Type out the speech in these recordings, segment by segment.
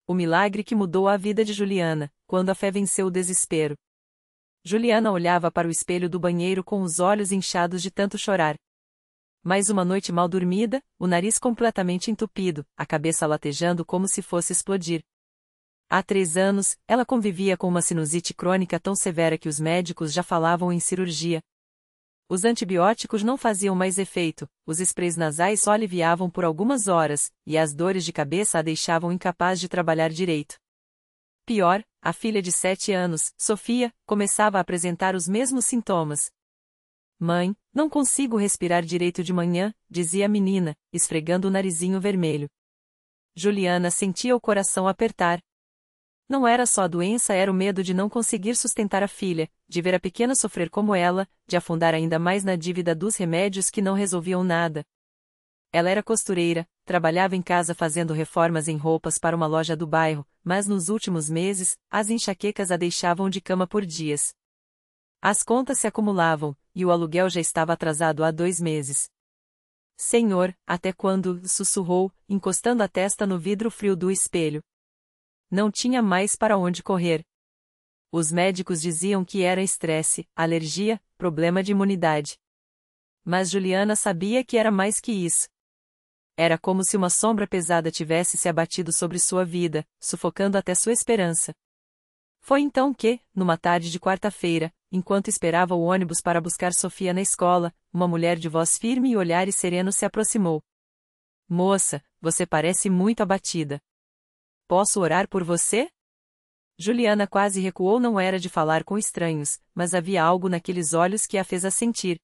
O milagre que mudou a vida de Juliana, quando a fé venceu o desespero. Juliana olhava para o espelho do banheiro com os olhos inchados de tanto chorar. Mais uma noite mal dormida, o nariz completamente entupido, a cabeça latejando como se fosse explodir. Há 3 anos, ela convivia com uma sinusite crônica tão severa que os médicos já falavam em cirurgia. Os antibióticos não faziam mais efeito, os sprays nasais só aliviavam por algumas horas, e as dores de cabeça a deixavam incapaz de trabalhar direito. Pior, a filha de 7 anos, Sofia, começava a apresentar os mesmos sintomas. Mãe, não consigo respirar direito de manhã, dizia a menina, esfregando o narizinho vermelho. Juliana sentia o coração apertar. Não era só a doença, era o medo de não conseguir sustentar a filha, de ver a pequena sofrer como ela, de afundar ainda mais na dívida dos remédios que não resolviam nada. Ela era costureira, trabalhava em casa fazendo reformas em roupas para uma loja do bairro, mas nos últimos meses, as enxaquecas a deixavam de cama por dias. As contas se acumulavam, e o aluguel já estava atrasado há 2 meses. Senhor, até quando? Sussurrou, encostando a testa no vidro frio do espelho. Não tinha mais para onde correr. Os médicos diziam que era estresse, alergia, problema de imunidade. Mas Juliana sabia que era mais que isso. Era como se uma sombra pesada tivesse se abatido sobre sua vida, sufocando até sua esperança. Foi então que, numa tarde de quarta-feira, enquanto esperava o ônibus para buscar Sofia na escola, uma mulher de voz firme e olhares serenos se aproximou. Moça, você parece muito abatida. Posso orar por você? Juliana quase recuou, não era de falar com estranhos, mas havia algo naqueles olhos que a fez assentir.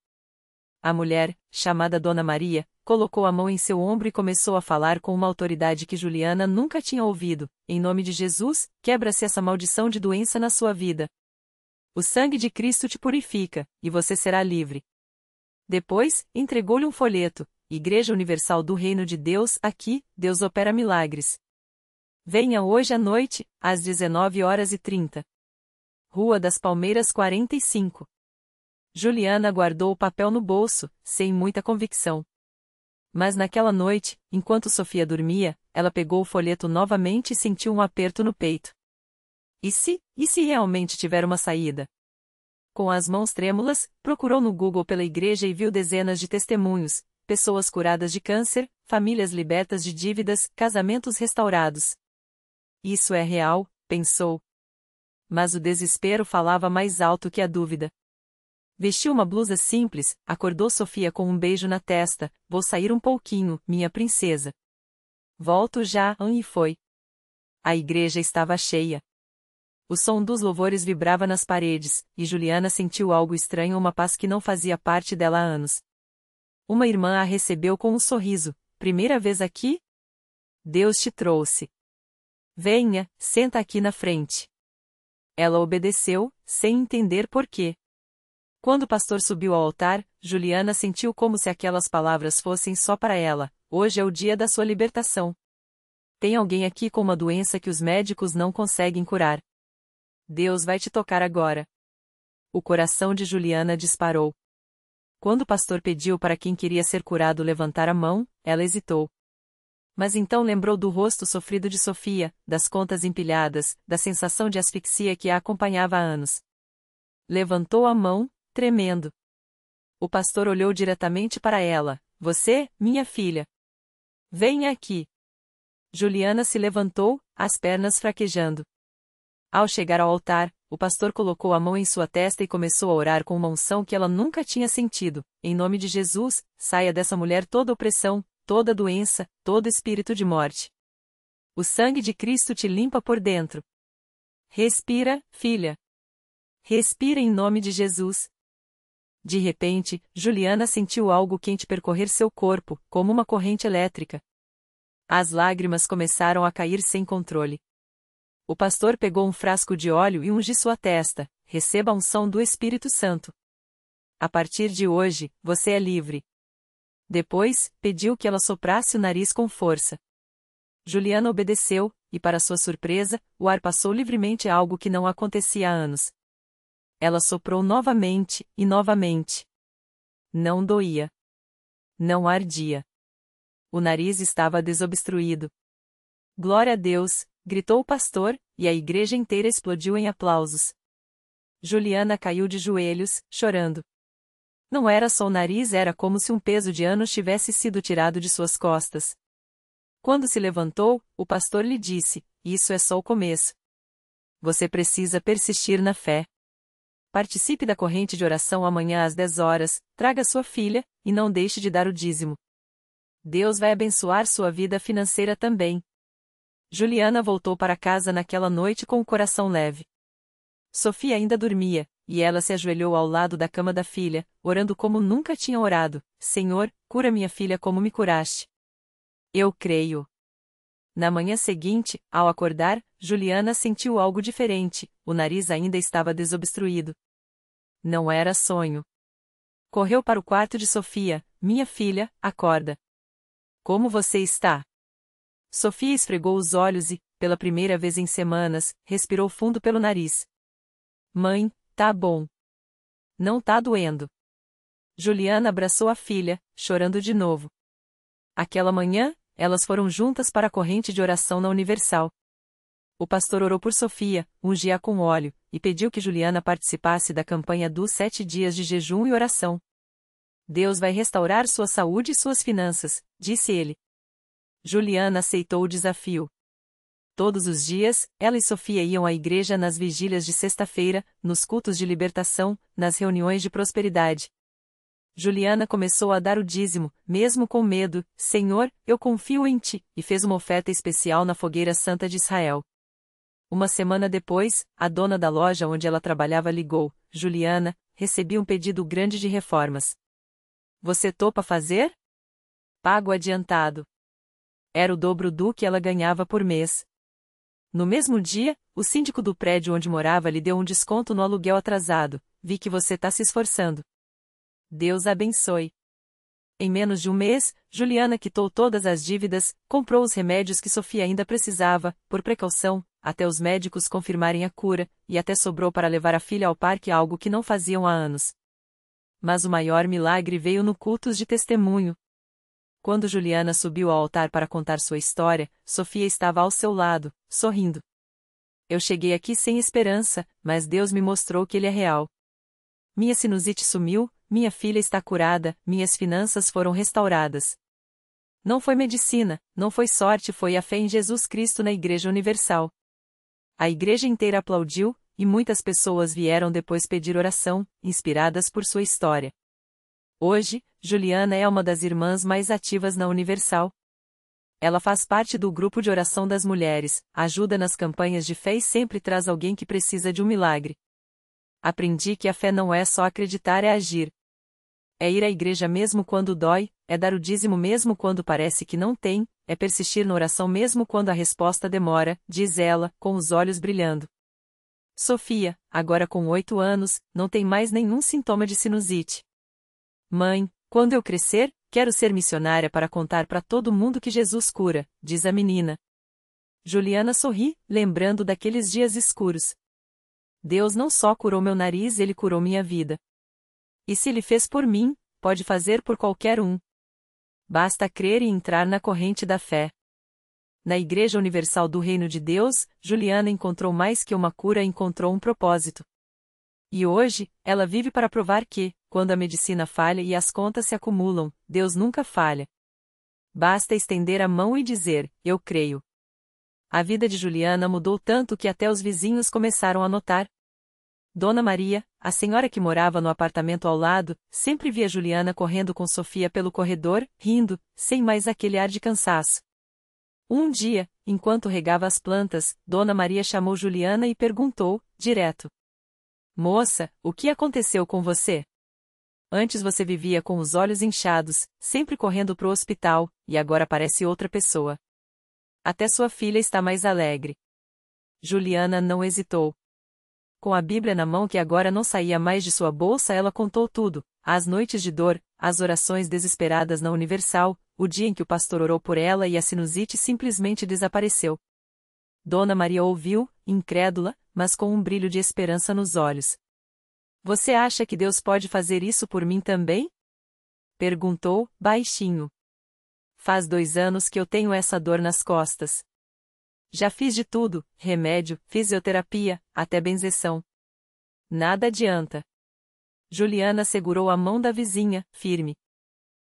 A mulher, chamada Dona Maria, colocou a mão em seu ombro e começou a falar com uma autoridade que Juliana nunca tinha ouvido. Em nome de Jesus, quebra-se essa maldição de doença na sua vida. O sangue de Cristo te purifica, e você será livre. Depois, entregou-lhe um folheto. Igreja Universal do Reino de Deus, aqui, Deus opera milagres. Venha hoje à noite, às 19h30. Rua das Palmeiras 45. Juliana guardou o papel no bolso, sem muita convicção. Mas naquela noite, enquanto Sofia dormia, ela pegou o folheto novamente e sentiu um aperto no peito. E se realmente tiver uma saída? Com as mãos trêmulas, procurou no Google pela igreja e viu dezenas de testemunhos, pessoas curadas de câncer, famílias libertas de dívidas, casamentos restaurados. Isso é real, pensou. Mas o desespero falava mais alto que a dúvida. Vestiu uma blusa simples, acordou Sofia com um beijo na testa. Vou sair um pouquinho, minha princesa. Volto já, e foi. A igreja estava cheia. O som dos louvores vibrava nas paredes, e Juliana sentiu algo estranho, uma paz que não fazia parte dela há anos. Uma irmã a recebeu com um sorriso. Primeira vez aqui? Deus te trouxe. Venha, senta aqui na frente. Ela obedeceu, sem entender por quê. Quando o pastor subiu ao altar, Juliana sentiu como se aquelas palavras fossem só para ela. Hoje é o dia da sua libertação. Tem alguém aqui com uma doença que os médicos não conseguem curar. Deus vai te tocar agora. O coração de Juliana disparou. Quando o pastor pediu para quem queria ser curado levantar a mão, ela hesitou. Mas então lembrou do rosto sofrido de Sofia, das contas empilhadas, da sensação de asfixia que a acompanhava há anos. Levantou a mão, tremendo. O pastor olhou diretamente para ela. Você, minha filha. Venha aqui. Juliana se levantou, as pernas fraquejando. Ao chegar ao altar, o pastor colocou a mão em sua testa e começou a orar com uma unção que ela nunca tinha sentido. Em nome de Jesus, saia dessa mulher toda opressão, toda doença, todo espírito de morte. O sangue de Cristo te limpa por dentro. Respira, filha. Respira em nome de Jesus. De repente, Juliana sentiu algo quente percorrer seu corpo, como uma corrente elétrica. As lágrimas começaram a cair sem controle. O pastor pegou um frasco de óleo e ungiu sua testa. Receba a unção do Espírito Santo. A partir de hoje, você é livre. Depois, pediu que ela soprasse o nariz com força. Juliana obedeceu, e para sua surpresa, o ar passou livremente, algo que não acontecia há anos. Ela soprou novamente, e novamente. Não doía. Não ardia. O nariz estava desobstruído. Glória a Deus, gritou o pastor, e a igreja inteira explodiu em aplausos. Juliana caiu de joelhos, chorando. Não era só o nariz, era como se um peso de anos tivesse sido tirado de suas costas. Quando se levantou, o pastor lhe disse: "Isso é só o começo. Você precisa persistir na fé. Participe da corrente de oração amanhã às 10 horas, traga sua filha, e não deixe de dar o dízimo. Deus vai abençoar sua vida financeira também." Juliana voltou para casa naquela noite com o coração leve. Sofia ainda dormia, e ela se ajoelhou ao lado da cama da filha, orando como nunca tinha orado: "Senhor, cura minha filha como me curaste." Eu creio. Na manhã seguinte, ao acordar, Juliana sentiu algo diferente, o nariz ainda estava desobstruído. Não era sonho. Correu para o quarto de Sofia: "Minha filha, acorda. Como você está?" Sofia esfregou os olhos e, pela primeira vez em semanas, respirou fundo pelo nariz. "Mãe, tá bom. Não tá doendo." Juliana abraçou a filha, chorando de novo. Aquela manhã, elas foram juntas para a corrente de oração na Universal. O pastor orou por Sofia, ungia-a com óleo, e pediu que Juliana participasse da campanha dos 7 dias de jejum e oração. "Deus vai restaurar sua saúde e suas finanças", disse ele. Juliana aceitou o desafio. Todos os dias, ela e Sofia iam à igreja nas vigílias de sexta-feira, nos cultos de libertação, nas reuniões de prosperidade. Juliana começou a dar o dízimo, mesmo com medo: "Senhor, eu confio em ti", e fez uma oferta especial na Fogueira Santa de Israel. Uma semana depois, a dona da loja onde ela trabalhava ligou: "Juliana, recebi um pedido grande de reformas. Você topa fazer? Pago adiantado." Era o dobro do que ela ganhava por mês. No mesmo dia, o síndico do prédio onde morava lhe deu um desconto no aluguel atrasado: "Vi que você tá se esforçando. Deus abençoe." Em menos de um mês, Juliana quitou todas as dívidas, comprou os remédios que Sofia ainda precisava, por precaução, até os médicos confirmarem a cura, e até sobrou para levar a filha ao parque, algo que não faziam há anos. Mas o maior milagre veio no culto de testemunho. Quando Juliana subiu ao altar para contar sua história, Sofia estava ao seu lado, sorrindo. "Eu cheguei aqui sem esperança, mas Deus me mostrou que Ele é real. Minha sinusite sumiu, minha filha está curada, minhas finanças foram restauradas. Não foi medicina, não foi sorte, foi a fé em Jesus Cristo na Igreja Universal." A igreja inteira aplaudiu, e muitas pessoas vieram depois pedir oração, inspiradas por sua história. Hoje, Juliana é uma das irmãs mais ativas na Universal. Ela faz parte do grupo de oração das mulheres, ajuda nas campanhas de fé e sempre traz alguém que precisa de um milagre. Aprendi que a fé não é só acreditar, é agir. É ir à igreja mesmo quando dói, é dar o dízimo mesmo quando parece que não tem, é persistir na oração mesmo quando a resposta demora, diz ela, com os olhos brilhando. Sofia, agora com 8 anos, não tem mais nenhum sintoma de sinusite. "Mãe, quando eu crescer, quero ser missionária para contar para todo mundo que Jesus cura", diz a menina. Juliana sorri, lembrando daqueles dias escuros. "Deus não só curou meu nariz, Ele curou minha vida. E se Ele fez por mim, pode fazer por qualquer um. Basta crer e entrar na corrente da fé." Na Igreja Universal do Reino de Deus, Juliana encontrou mais que uma cura, encontrou um propósito. E hoje, ela vive para provar que, quando a medicina falha e as contas se acumulam, Deus nunca falha. Basta estender a mão e dizer: "Eu creio." A vida de Juliana mudou tanto que até os vizinhos começaram a notar. Dona Maria, a senhora que morava no apartamento ao lado, sempre via Juliana correndo com Sofia pelo corredor, rindo, sem mais aquele ar de cansaço. Um dia, enquanto regava as plantas, Dona Maria chamou Juliana e perguntou, direto: "Moça, o que aconteceu com você? Antes você vivia com os olhos inchados, sempre correndo pro hospital, e agora parece outra pessoa. Até sua filha está mais alegre." Juliana não hesitou. Com a Bíblia na mão que agora não saía mais de sua bolsa, ela contou tudo: as noites de dor, as orações desesperadas na Universal, o dia em que o pastor orou por ela e a sinusite simplesmente desapareceu. Dona Maria ouviu, incrédula, mas com um brilho de esperança nos olhos. "Você acha que Deus pode fazer isso por mim também?" perguntou, baixinho. "Faz 2 anos que eu tenho essa dor nas costas." Já fiz de tudo, remédio, fisioterapia, até benzeção. Nada adianta. Juliana segurou a mão da vizinha, firme.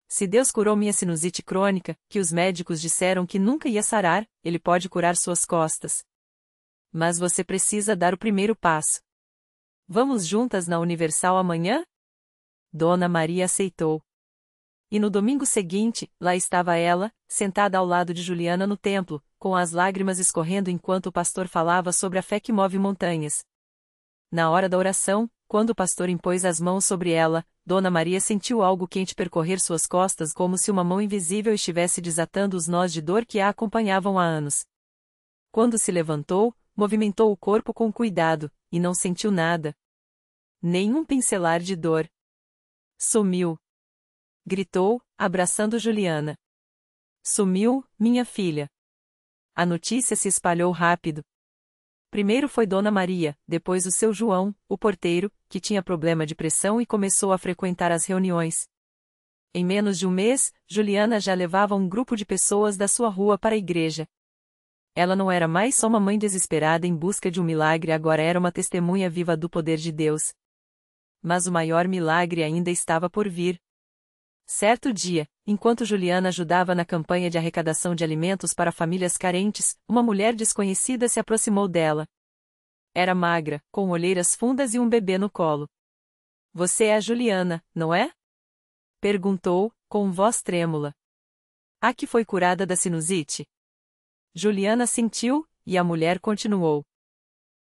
Se Deus curou minha sinusite crônica, que os médicos disseram que nunca ia sarar, Ele pode curar suas costas. Mas você precisa dar o primeiro passo. Vamos juntas na Universal amanhã? Dona Maria aceitou. E no domingo seguinte, lá estava ela, sentada ao lado de Juliana no templo, com as lágrimas escorrendo enquanto o pastor falava sobre a fé que move montanhas. Na hora da oração, quando o pastor impôs as mãos sobre ela, Dona Maria sentiu algo quente percorrer suas costas como se uma mão invisível estivesse desatando os nós de dor que a acompanhavam há anos. Quando se levantou, movimentou o corpo com cuidado, e não sentiu nada. Nenhum pincelar de dor. Sumiu. Gritou, abraçando Juliana. Sumiu, minha filha. A notícia se espalhou rápido. Primeiro foi Dona Maria, depois o seu João, o porteiro, que tinha problema de pressão e começou a frequentar as reuniões. Em menos de um mês, Juliana já levava um grupo de pessoas da sua rua para a igreja. Ela não era mais só uma mãe desesperada em busca de um milagre, agora era uma testemunha viva do poder de Deus. Mas o maior milagre ainda estava por vir. Certo dia, enquanto Juliana ajudava na campanha de arrecadação de alimentos para famílias carentes, uma mulher desconhecida se aproximou dela. Era magra, com olheiras fundas e um bebê no colo. Você é a Juliana, não é? Perguntou, com voz trêmula. A que foi curada da sinusite? Juliana sentiu, e a mulher continuou.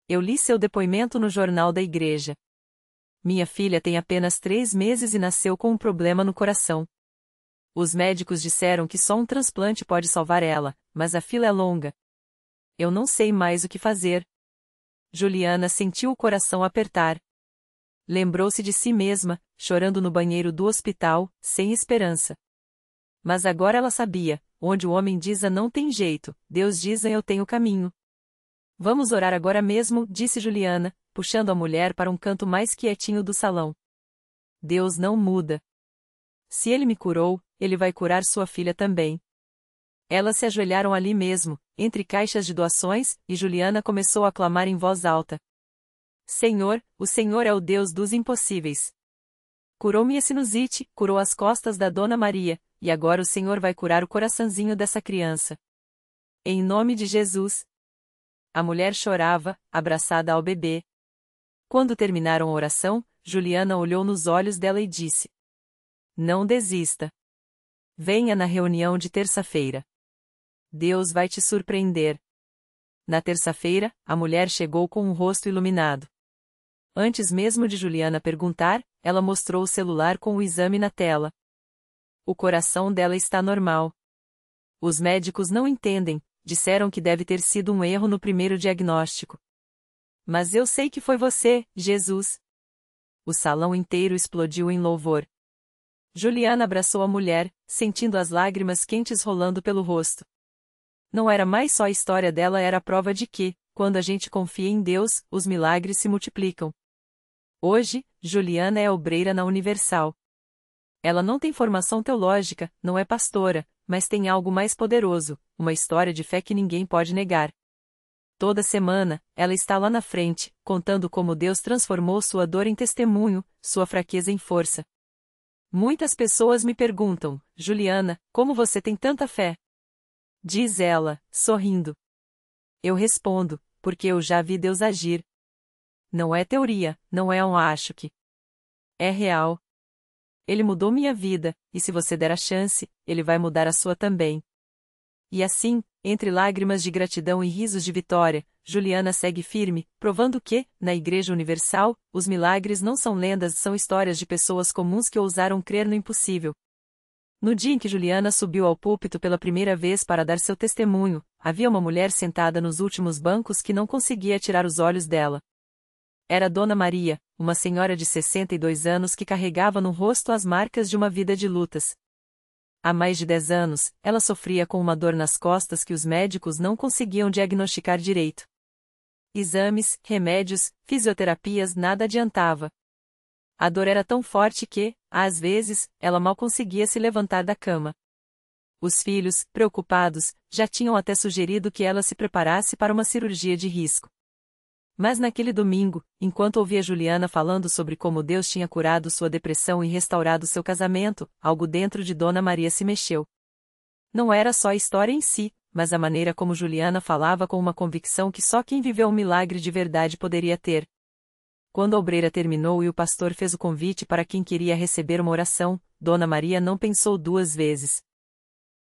Eu li seu depoimento no jornal da igreja. Minha filha tem apenas 3 meses e nasceu com um problema no coração. Os médicos disseram que só um transplante pode salvar ela, mas a fila é longa. Eu não sei mais o que fazer. Juliana sentiu o coração apertar. Lembrou-se de si mesma, chorando no banheiro do hospital, sem esperança. Mas agora ela sabia, onde o homem diz a não tem jeito, Deus diz a eu tenho caminho. Vamos orar agora mesmo, disse Juliana, puxando a mulher para um canto mais quietinho do salão. Deus não muda. Se Ele me curou, Ele vai curar sua filha também. Elas se ajoelharam ali mesmo, entre caixas de doações, e Juliana começou a clamar em voz alta. Senhor, o Senhor é o Deus dos impossíveis. Curou minha sinusite, curou as costas da Dona Maria, e agora o Senhor vai curar o coraçãozinho dessa criança. Em nome de Jesus. A mulher chorava, abraçada ao bebê. Quando terminaram a oração, Juliana olhou nos olhos dela e disse: Não desista. Venha na reunião de terça-feira. Deus vai te surpreender. Na terça-feira, a mulher chegou com um rosto iluminado. Antes mesmo de Juliana perguntar, ela mostrou o celular com o exame na tela. O coração dela está normal. Os médicos não entendem, disseram que deve ter sido um erro no primeiro diagnóstico. Mas eu sei que foi você, Jesus. O salão inteiro explodiu em louvor. Juliana abraçou a mulher, sentindo as lágrimas quentes rolando pelo rosto. Não era mais só a história dela, era a prova de que, quando a gente confia em Deus, os milagres se multiplicam. Hoje, Juliana é obreira na Universal. Ela não tem formação teológica, não é pastora, mas tem algo mais poderoso, uma história de fé que ninguém pode negar. Toda semana, ela está lá na frente, contando como Deus transformou sua dor em testemunho, sua fraqueza em força. Muitas pessoas me perguntam, Juliana, como você tem tanta fé? Diz ela, sorrindo. Eu respondo, porque eu já vi Deus agir. Não é teoria, não é um acho que. É real. Ele mudou minha vida, e se você der a chance, ele vai mudar a sua também. E assim, entre lágrimas de gratidão e risos de vitória, Juliana segue firme, provando que, na Igreja Universal, os milagres não são lendas, são histórias de pessoas comuns que ousaram crer no impossível. No dia em que Juliana subiu ao púlpito pela primeira vez para dar seu testemunho, havia uma mulher sentada nos últimos bancos que não conseguia tirar os olhos dela. Era Dona Maria, uma senhora de 62 anos que carregava no rosto as marcas de uma vida de lutas. Há mais de 10 anos, ela sofria com uma dor nas costas que os médicos não conseguiam diagnosticar direito. Exames, remédios, fisioterapias, nada adiantava. A dor era tão forte que, às vezes, ela mal conseguia se levantar da cama. Os filhos, preocupados, já tinham até sugerido que ela se preparasse para uma cirurgia de risco. Mas naquele domingo, enquanto ouvia Juliana falando sobre como Deus tinha curado sua depressão e restaurado seu casamento, algo dentro de Dona Maria se mexeu. Não era só a história em si, mas a maneira como Juliana falava com uma convicção que só quem viveu um milagre de verdade poderia ter. Quando a obreira terminou e o pastor fez o convite para quem queria receber uma oração, Dona Maria não pensou duas vezes.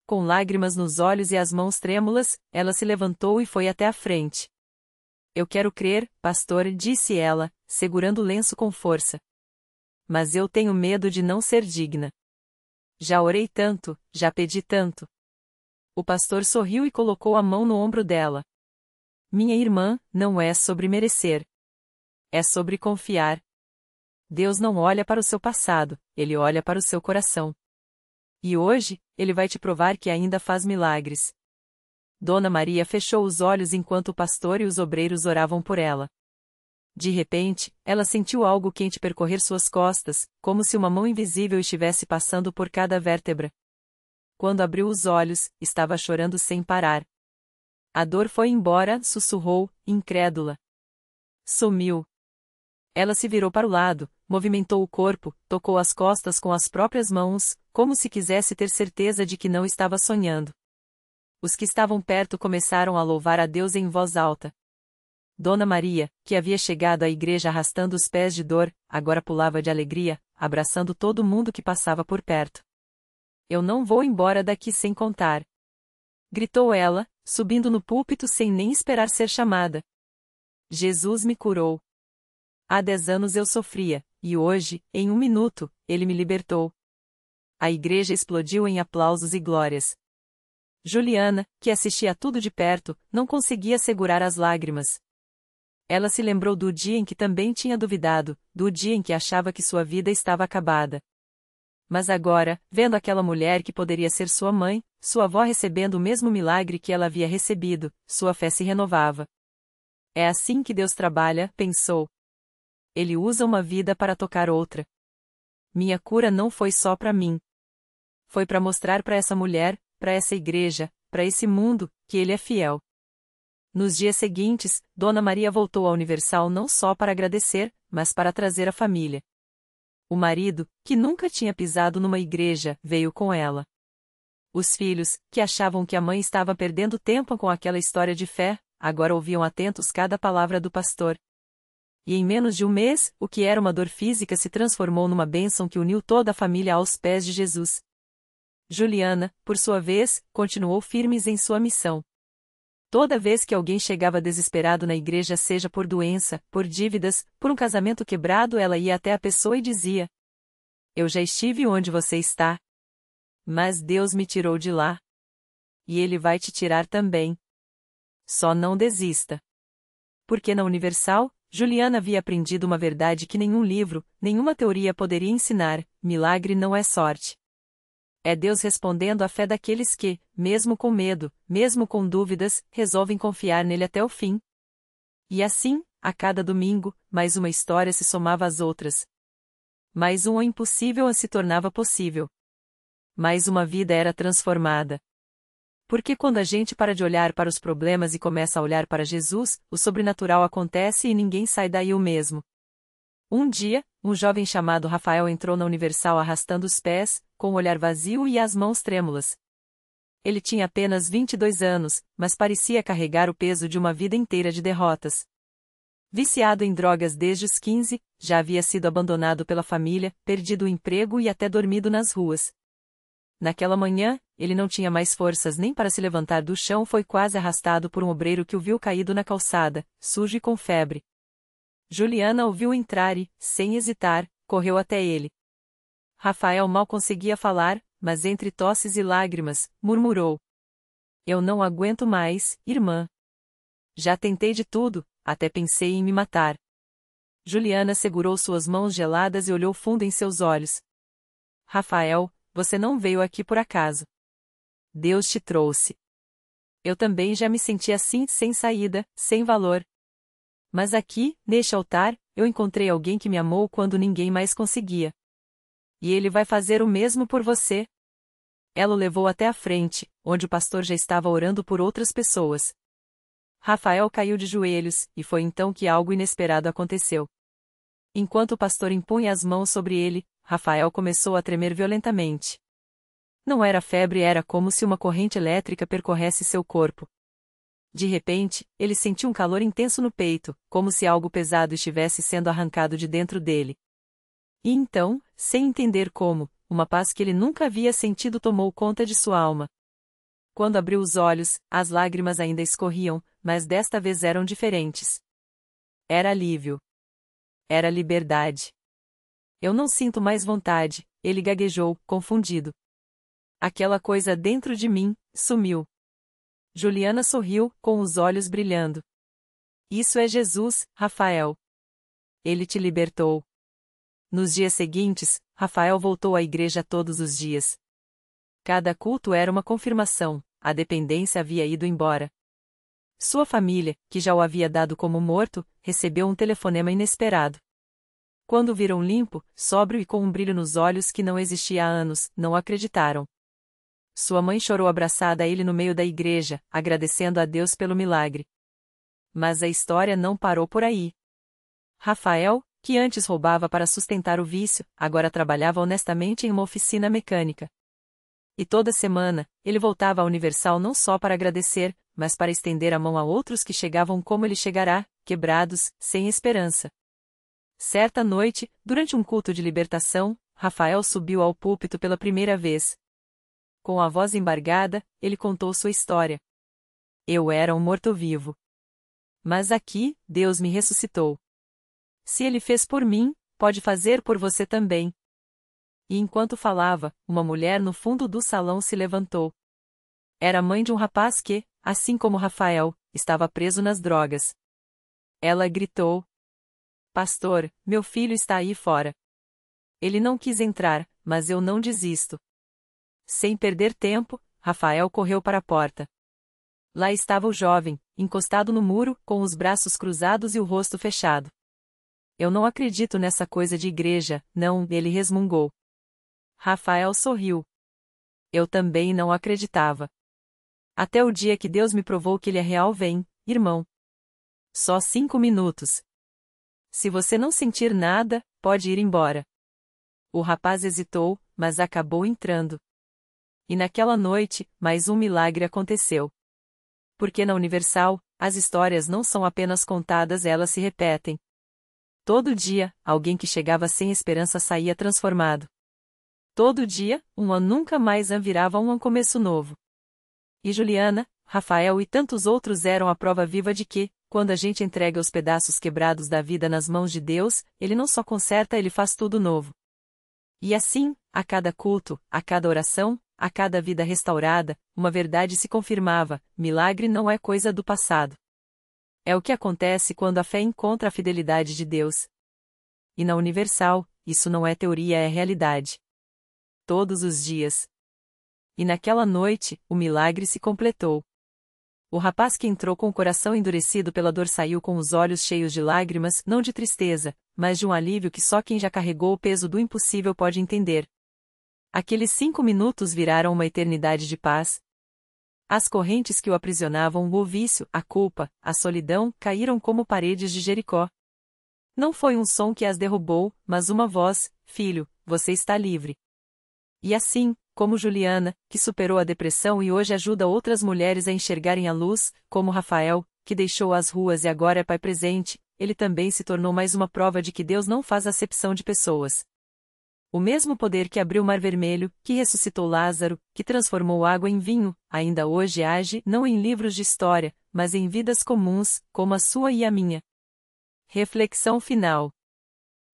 Com lágrimas nos olhos e as mãos trêmulas, ela se levantou e foi até a frente. Eu quero crer, pastor, disse ela, segurando o lenço com força. Mas eu tenho medo de não ser digna. Já orei tanto, já pedi tanto. O pastor sorriu e colocou a mão no ombro dela. Minha irmã, não é sobre merecer. É sobre confiar. Deus não olha para o seu passado, Ele olha para o seu coração. E hoje, Ele vai te provar que ainda faz milagres. Dona Maria fechou os olhos enquanto o pastor e os obreiros oravam por ela. De repente, ela sentiu algo quente percorrer suas costas, como se uma mão invisível estivesse passando por cada vértebra. Quando abriu os olhos, estava chorando sem parar. A dor foi embora, sussurrou, incrédula. Sumiu. Ela se virou para o lado, movimentou o corpo, tocou as costas com as próprias mãos, como se quisesse ter certeza de que não estava sonhando. Os que estavam perto começaram a louvar a Deus em voz alta. Dona Maria, que havia chegado à igreja arrastando os pés de dor, agora pulava de alegria, abraçando todo mundo que passava por perto. Eu não vou embora daqui sem contar. Gritou ela, subindo no púlpito sem nem esperar ser chamada. Jesus me curou. Há 10 anos eu sofria, e hoje, em 1 minuto, Ele me libertou. A igreja explodiu em aplausos e glórias. Juliana, que assistia a tudo de perto, não conseguia segurar as lágrimas. Ela se lembrou do dia em que também tinha duvidado, do dia em que achava que sua vida estava acabada. Mas agora, vendo aquela mulher que poderia ser sua mãe, sua avó recebendo o mesmo milagre que ela havia recebido, sua fé se renovava. É assim que Deus trabalha, pensou. Ele usa uma vida para tocar outra. Minha cura não foi só para mim. Foi para mostrar para essa mulher, para essa igreja, para esse mundo, que Ele é fiel. Nos dias seguintes, Dona Maria voltou à Universal não só para agradecer, mas para trazer a família. O marido, que nunca tinha pisado numa igreja, veio com ela. Os filhos, que achavam que a mãe estava perdendo tempo com aquela história de fé, agora ouviam atentos cada palavra do pastor. E em menos de 1 mês, o que era uma dor física se transformou numa bênção que uniu toda a família aos pés de Jesus. Juliana, por sua vez, continuou firme em sua missão. Toda vez que alguém chegava desesperado na igreja, seja por doença, por dívidas, por um casamento quebrado, ela ia até a pessoa e dizia: Eu já estive onde você está. Mas Deus me tirou de lá. E Ele vai te tirar também. Só não desista. Porque na Universal, Juliana havia aprendido uma verdade que nenhum livro, nenhuma teoria poderia ensinar: milagre não é sorte. É Deus respondendo à fé daqueles que, mesmo com medo, mesmo com dúvidas, resolvem confiar nele até o fim. E assim, a cada domingo, mais uma história se somava às outras. Mais um impossível se tornava possível. Mais uma vida era transformada. Porque quando a gente para de olhar para os problemas e começa a olhar para Jesus, o sobrenatural acontece e ninguém sai daí o mesmo. Um dia, um jovem chamado Rafael entrou na Universal arrastando os pés, com o olhar vazio e as mãos trêmulas. Ele tinha apenas 22 anos, mas parecia carregar o peso de uma vida inteira de derrotas. Viciado em drogas desde os 15, já havia sido abandonado pela família, perdido o emprego e até dormido nas ruas. Naquela manhã, ele não tinha mais forças nem para se levantar do chão, foi quase arrastado por um obreiro que o viu caído na calçada, sujo e com febre. Juliana o viu entrar e, sem hesitar, correu até ele. Rafael mal conseguia falar, mas entre tosses e lágrimas, murmurou: Eu não aguento mais, irmã. Já tentei de tudo, até pensei em me matar. Juliana segurou suas mãos geladas e olhou fundo em seus olhos. Rafael, você não veio aqui por acaso. Deus te trouxe. Eu também já me senti assim, sem saída, sem valor. Mas aqui, neste altar, eu encontrei alguém que me amou quando ninguém mais conseguia. E Ele vai fazer o mesmo por você. Ela o levou até a frente, onde o pastor já estava orando por outras pessoas. Rafael caiu de joelhos, e foi então que algo inesperado aconteceu. Enquanto o pastor impunha as mãos sobre ele, Rafael começou a tremer violentamente. Não era febre, era como se uma corrente elétrica percorresse seu corpo. De repente, ele sentiu um calor intenso no peito, como se algo pesado estivesse sendo arrancado de dentro dele. E então, sem entender como, uma paz que ele nunca havia sentido tomou conta de sua alma. Quando abriu os olhos, as lágrimas ainda escorriam, mas desta vez eram diferentes. Era alívio. Era liberdade. Eu não sinto mais vontade, ele gaguejou, confundido. Aquela coisa dentro de mim sumiu. Juliana sorriu, com os olhos brilhando. Isso é Jesus, Rafael. Ele te libertou. Nos dias seguintes, Rafael voltou à igreja todos os dias. Cada culto era uma confirmação, a dependência havia ido embora. Sua família, que já o havia dado como morto, recebeu um telefonema inesperado. Quando o viram limpo, sóbrio e com um brilho nos olhos que não existia há anos, não acreditaram. Sua mãe chorou abraçada a ele no meio da igreja, agradecendo a Deus pelo milagre. Mas a história não parou por aí. Rafael, que antes roubava para sustentar o vício, agora trabalhava honestamente em uma oficina mecânica. E toda semana, ele voltava à Universal não só para agradecer, mas para estender a mão a outros que chegavam como ele chegará, quebrados, sem esperança. Certa noite, durante um culto de libertação, Rafael subiu ao púlpito pela primeira vez. Com a voz embargada, ele contou sua história. Eu era um morto-vivo. Mas aqui, Deus me ressuscitou. Se ele fez por mim, pode fazer por você também. E enquanto falava, uma mulher no fundo do salão se levantou. Era a mãe de um rapaz que, assim como Rafael, estava preso nas drogas. Ela gritou: Pastor, meu filho está aí fora. Ele não quis entrar, mas eu não desisto. Sem perder tempo, Rafael correu para a porta. Lá estava o jovem, encostado no muro, com os braços cruzados e o rosto fechado. Eu não acredito nessa coisa de igreja, não, ele resmungou. Rafael sorriu. Eu também não acreditava. Até o dia que Deus me provou que ele é real. Vem, irmão. Só 5 minutos. Se você não sentir nada, pode ir embora. O rapaz hesitou, mas acabou entrando. E naquela noite, mais um milagre aconteceu. Porque na Universal, as histórias não são apenas contadas, elas se repetem. Todo dia, alguém que chegava sem esperança saía transformado. Todo dia, um ano nunca mais virava um começo novo. E Juliana, Rafael e tantos outros eram a prova viva de que, quando a gente entrega os pedaços quebrados da vida nas mãos de Deus, Ele não só conserta, Ele faz tudo novo. E assim, a cada culto, a cada oração, a cada vida restaurada, uma verdade se confirmava: milagre não é coisa do passado. É o que acontece quando a fé encontra a fidelidade de Deus. E na Universal, isso não é teoria, é realidade. Todos os dias. E naquela noite, o milagre se completou. O rapaz que entrou com o coração endurecido pela dor saiu com os olhos cheios de lágrimas, não de tristeza, mas de um alívio que só quem já carregou o peso do impossível pode entender. Aqueles 5 minutos viraram uma eternidade de paz. As correntes que o aprisionavam, o vício, a culpa, a solidão, caíram como paredes de Jericó. Não foi um som que as derrubou, mas uma voz: filho, você está livre. E assim, como Juliana, que superou a depressão e hoje ajuda outras mulheres a enxergarem a luz, como Rafael, que deixou as ruas e agora é pai presente, ele também se tornou mais uma prova de que Deus não faz acepção de pessoas. O mesmo poder que abriu o Mar Vermelho, que ressuscitou Lázaro, que transformou água em vinho, ainda hoje age não em livros de história, mas em vidas comuns, como a sua e a minha. Reflexão final.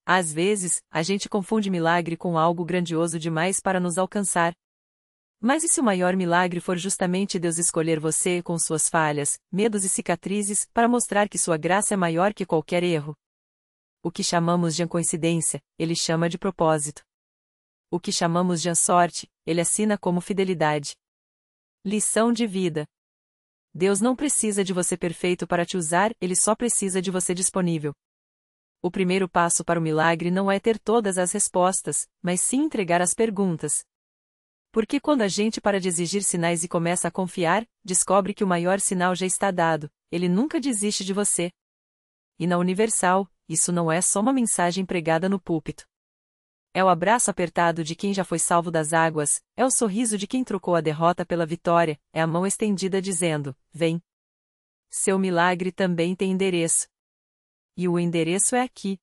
Às vezes, a gente confunde milagre com algo grandioso demais para nos alcançar. Mas e se o maior milagre for justamente Deus escolher você com suas falhas, medos e cicatrizes, para mostrar que sua graça é maior que qualquer erro? O que chamamos de coincidência, Ele chama de propósito. O que chamamos de sorte, Ele assina como fidelidade. Lição de vida. Deus não precisa de você perfeito para te usar, Ele só precisa de você disponível. O primeiro passo para o milagre não é ter todas as respostas, mas sim entregar as perguntas. Porque quando a gente para de exigir sinais e começa a confiar, descobre que o maior sinal já está dado, ele nunca desiste de você. E na Universal, isso não é só uma mensagem pregada no púlpito. É o abraço apertado de quem já foi salvo das águas, é o sorriso de quem trocou a derrota pela vitória, é a mão estendida dizendo: vem. Seu milagre também tem endereço. E o endereço é aqui,